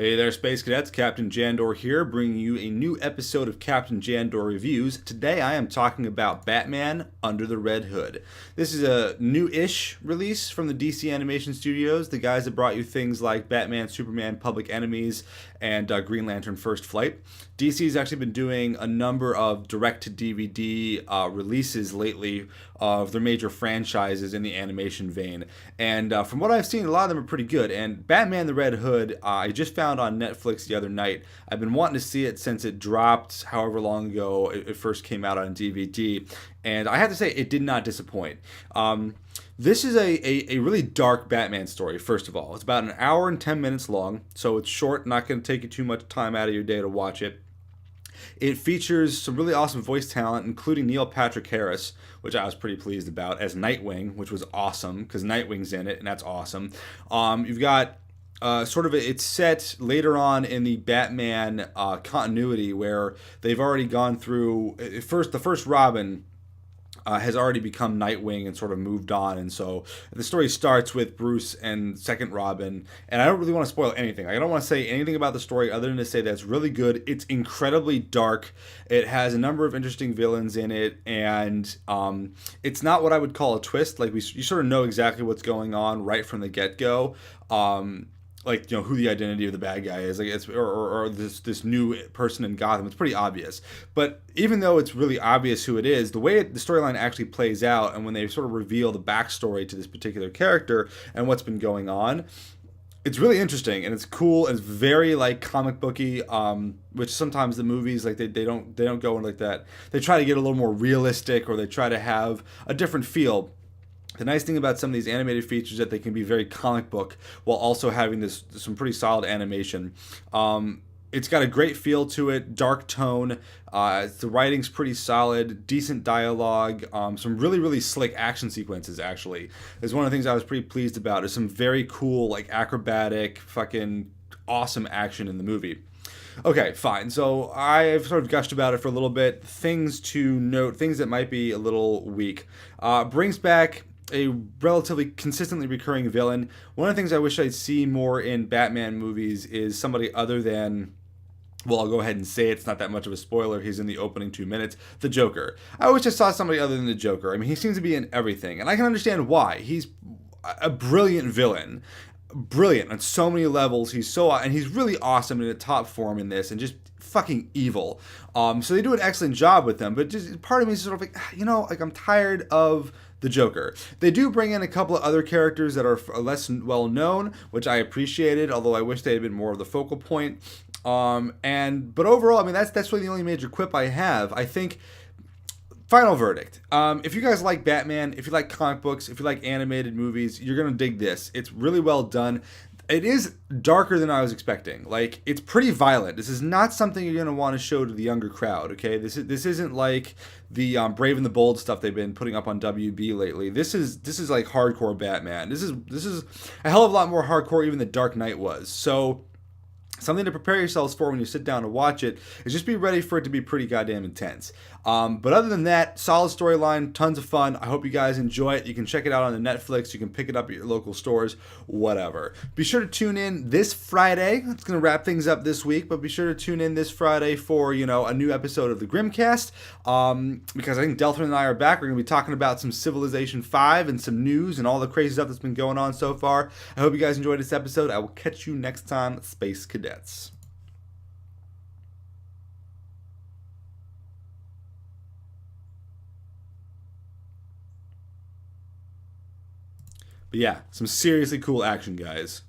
Hey there, Space Cadets. Captain Jandor here, bringing you a new episode of Captain Jandor Reviews. Today I am talking about Batman Under the Red Hood. This is a new-ish release from the DC Animation Studios, the guys that brought you things like Batman, Superman, Public Enemies, and Green Lantern First Flight. DC's actually been doing a number of direct-to-DVD releases lately of their major franchises in the animation vein. And from what I've seen, a lot of them are pretty good. And Batman the Red Hood, I just found on Netflix the other night. I've been wanting to see it since it dropped however long ago it first came out on DVD. And I have to say, it did not disappoint. This is a really dark Batman story, first of all. It's about an hour and 10 minutes long, so it's short, not going to take you too much time out of your day to watch it. It features some really awesome voice talent, including Neil Patrick Harris, which I was pretty pleased about, as Nightwing, which was awesome, because Nightwing's in it, and that's awesome. You've got it's set later on in the Batman continuity, where they've already gone through, the first Robin has already become Nightwing and sort of moved on. And so the story starts with Bruce and second Robin. And I don't really want to spoil anything. I don't want to say anything about the story other than to say that it's really good. It's incredibly dark. It has a number of interesting villains in it. And it's not what I would call a twist. Like, you sort of know exactly what's going on right from the get-go. Like, you know, who the identity of the bad guy is, like, or this new person in Gotham. It's pretty obvious. But even though it's really obvious who it is, the way the storyline actually plays out, and when they sort of reveal the backstory to this particular character and what's been going on, it's really interesting, and it's cool. And it's very like comic booky, which sometimes the movies, like, they don't go in like that. They try to get a little more realistic, or they try to have a different feel. The nice thing about some of these animated features is that they can be very comic book while also having some pretty solid animation. It's got a great feel to it, dark tone. The writing's pretty solid, decent dialogue, some really, really slick action sequences, actually. Is one of the things I was pretty pleased about. There's some very cool, like, acrobatic, fucking awesome action in the movie. Okay, fine. So I've sort of gushed about it for a little bit. Things to note, things that might be a little weak. Brings back a relatively consistently recurring villain. One of the things I wish I'd see more in Batman movies is somebody other than, well, I'll go ahead and say it's not that much of a spoiler. He's in the opening 2 minutes. The Joker. I wish I saw somebody other than the Joker. I mean, he seems to be in everything, and I can understand why. He's a brilliant villain. Brilliant on so many levels. And he's really awesome in a top form in this, and just fucking evil. So they do an excellent job with them, but just part of me is sort of like, like, I'm tired of the Joker. They do bring in a couple of other characters that are less well known, which I appreciated, although I wish they had been more of the focal point. But overall, I mean, that's really the only major quip I have. I think, final verdict. If you guys like Batman, if you like comic books, if you like animated movies, you're gonna dig this. It's really well done. It is darker than I was expecting. Like, it's pretty violent. This is not something you're gonna want to show to the younger crowd. Okay, this isn't like the Brave and the Bold stuff they've been putting up on WB lately. This is like hardcore Batman. This is a hell of a lot more hardcore even than Dark Knight was. So, something to prepare yourselves for when you sit down to watch it is just be ready for it to be pretty goddamn intense. But other than that, solid storyline, tons of fun. I hope you guys enjoy it. You can check it out on the Netflix. You can pick it up at your local stores, whatever. Be sure to tune in this Friday. It's going to wrap things up this week, but be sure to tune in this Friday for, a new episode of the Grimcast. Because I think Delphin and I are back. We're going to be talking about some Civilization 5 and some news and all the crazy stuff that's been going on so far. I hope you guys enjoyed this episode. I will catch you next time, Space Cadets. But yeah, some seriously cool action, guys.